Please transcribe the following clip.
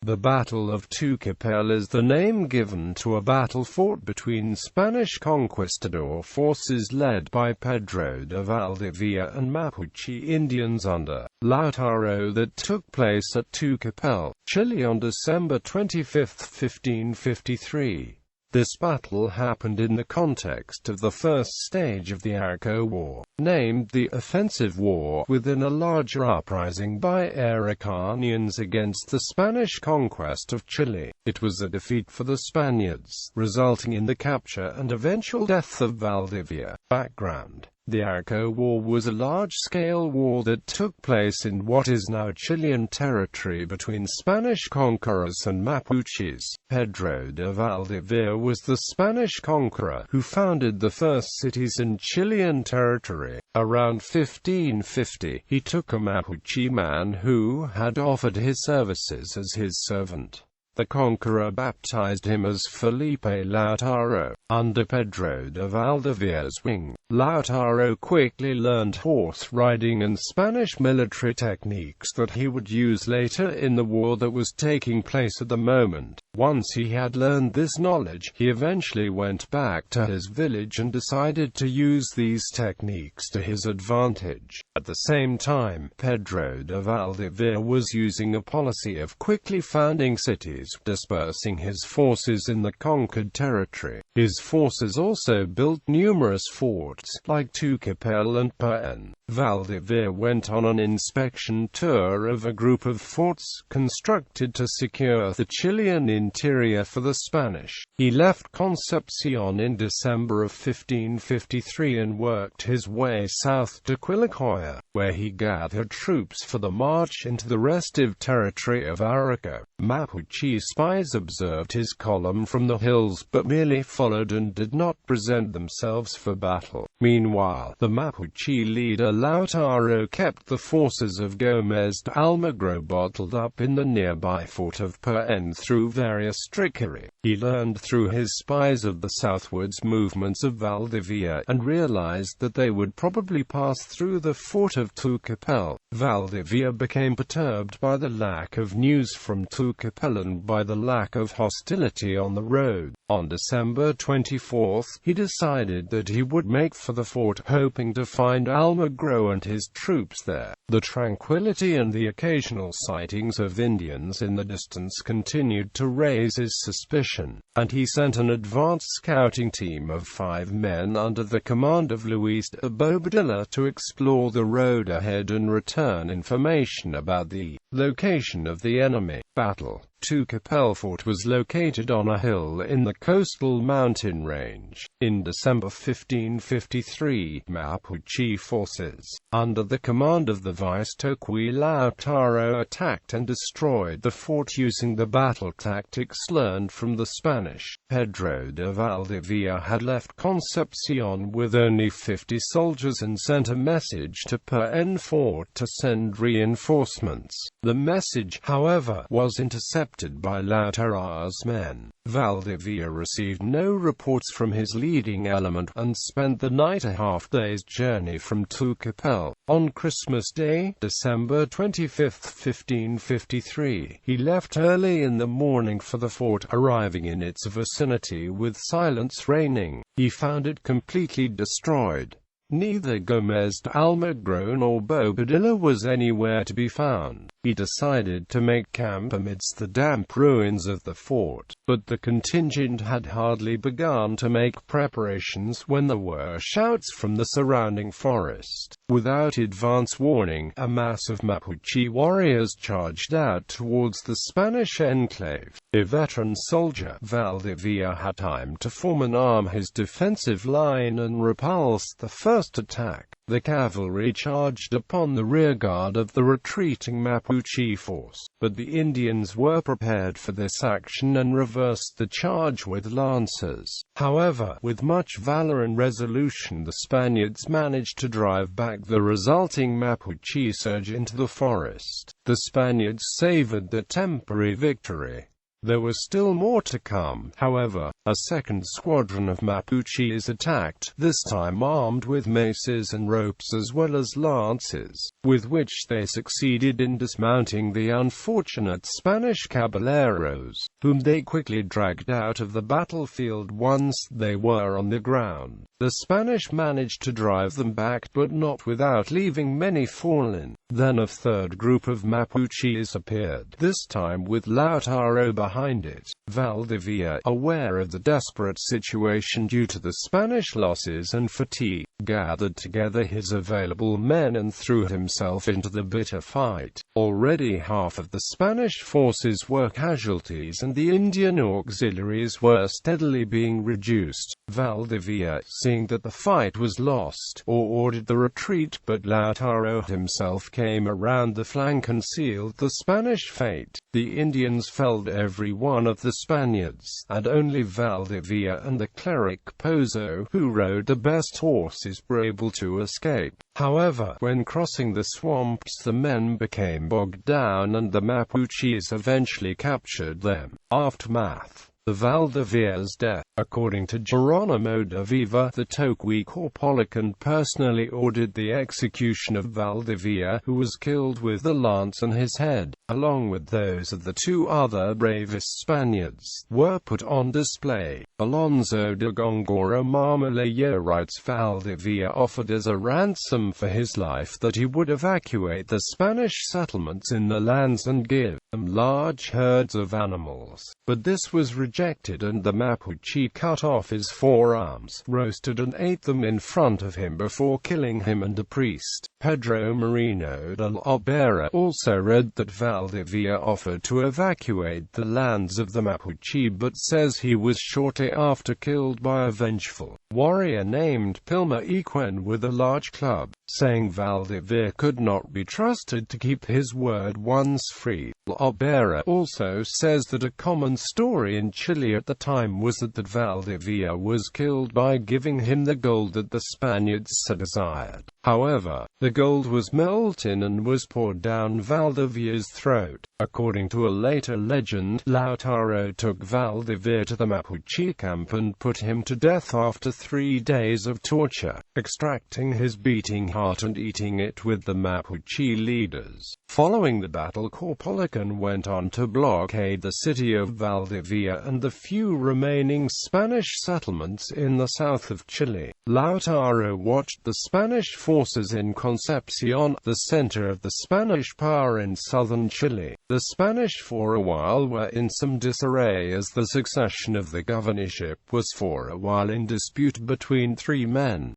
The Battle of Tucapel is the name given to a battle fought between Spanish conquistador forces led by Pedro de Valdivia and Mapuche Indians under Lautaro that took place at Tucapel, Chile on December 25, 1553. This battle happened in the context of the first stage of the Arauco War, named the Offensive War, within a larger uprising by Araucanians against the Spanish conquest of Chile. It was a defeat for the Spaniards, resulting in the capture and eventual death of Valdivia. Background: the Arauco War was a large-scale war that took place in what is now Chilean territory between Spanish conquerors and Mapuches. Pedro de Valdivia was the Spanish conqueror who founded the first cities in Chilean territory. Around 1550, he took a Mapuche man who had offered his services as his servant. The conqueror baptized him as Felipe Lautaro. Under Pedro de Valdivia's wing, Lautaro quickly learned horse riding and Spanish military techniques that he would use later in the war that was taking place at the moment. Once he had learned this knowledge, he eventually went back to his village and decided to use these techniques to his advantage. At the same time, Pedro de Valdivia was using a policy of quickly founding cities, dispersing his forces in the conquered territory. His forces also built numerous forts, like Tucapel and Paen. Valdivia went on an inspection tour of a group of forts constructed to secure the Chilean interior for the Spanish. He left Concepcion in December of 1553 and worked his way south to Quillicoya, where he gathered troops for the march into the restive territory of Arauco. Mapuche spies observed his column from the hills but merely followed and did not present themselves for battle. Meanwhile, the Mapuche leader Lautaro kept the forces of Gómez de Almagro bottled up in the nearby fort of Paen through various trickery. He learned through his spies of the southwards movements of Valdivia and realized that they would probably pass through the fort of Tucapel. Valdivia became perturbed by the lack of news from Tucapel and by the lack of hostility on the road. On December 24, he decided that he would make for the fort, hoping to find Almagro and his troops there. The tranquility and the occasional sightings of Indians in the distance continued to raise his suspicion, and he sent an advance scouting team of 5 men under the command of Luis de Bobadilla to explore the road ahead and return information about the location of the enemy. Battle. Tucapel Fort was located on a hill in the coastal mountain range. In December 1553, Mapuche forces, under the command of the Vice-Toqui Lautaro, attacked and destroyed the fort using the battle tactics learned from the Spanish. Pedro de Valdivia had left Concepcion with only 50 soldiers and sent a message to Paen Fort to send reinforcements. The message, however, was intercepted by Lautaro's men. Valdivia received no reports from his leading element and spent the night a half-day's journey from Tucapel. On Christmas Day, December 25, 1553, he left early in the morning for the fort, arriving in its vicinity with silence reigning. He found it completely destroyed. Neither Gómez de Almagro nor Bobadilla was anywhere to be found. He decided to make camp amidst the damp ruins of the fort, but the contingent had hardly begun to make preparations when there were shouts from the surrounding forest. Without advance warning, a mass of Mapuche warriors charged out towards the Spanish enclave. A veteran soldier, Valdivia had time to form and arm his defensive line and repulse the first attack. The cavalry charged upon the rearguard of the retreating Mapuche force, but the Indians were prepared for this action and reversed the charge with lancers. However, with much valor and resolution, the Spaniards managed to drive back the resulting Mapuche surge into the forest. The Spaniards savored the temporary victory. There was still more to come. However, a second squadron of Mapuches attacked, this time armed with maces and ropes as well as lances, with which they succeeded in dismounting the unfortunate Spanish caballeros, whom they quickly dragged out of the battlefield once they were on the ground. The Spanish managed to drive them back, but not without leaving many fallen. Then a third group of Mapuches appeared, this time with Lautaro behind it. Valdivia, aware of the desperate situation due to the Spanish losses and fatigue, gathered together his available men and threw himself into the bitter fight. Already half of the Spanish forces were casualties and the Indian auxiliaries were steadily being reduced. Valdivia, seeing that the fight was lost, ordered the retreat, but Lautaro himself came around the flank and sealed the Spanish fate. The Indians felled every one of the Spaniards, and only Valdivia and the cleric Pozo, who rode the best horses, were able to escape. However, when crossing the swamps, the men became bogged down and the Mapuches eventually captured them. Aftermath. The Valdivia's death. According to Geronimo de Viva, the Toqui-Corpolican personally ordered the execution of Valdivia, who was killed with the lance on his head, along with those of the two other bravest Spaniards, were put on display. Alonso de Góngora Marmolejo writes Valdivia offered as a ransom for his life that he would evacuate the Spanish settlements in the lands and give them large herds of animals. But this was rejected and the Mapuche cut off his forearms, roasted and ate them in front of him before killing him and a priest. Pedro Moreno de la Obera also read that Valdivia offered to evacuate the lands of the Mapuche but says he was shortly after killed by a vengeful warrior named Pilma Equen with a large club, saying Valdivia could not be trusted to keep his word once free. Obera also says that a common story in Chile at the time was that Valdivia was killed by giving him the gold that the Spaniards had desired. However, the gold was melted and was poured down Valdivia's throat. According to a later legend, Lautaro took Valdivia to the Mapuche camp and put him to death after 3 days of torture, extracting his beating heart and eating it with the Mapuche leaders. Following the battle, Corpolican went on to blockade the city of Valdivia and the few remaining Spanish settlements in the south of Chile. Lautaro watched the Spanish forces in Concepcion, the center of the Spanish power in southern Chile. The Spanish for a while were in some disarray as the succession of the governorship was for a while in dispute between 3 men.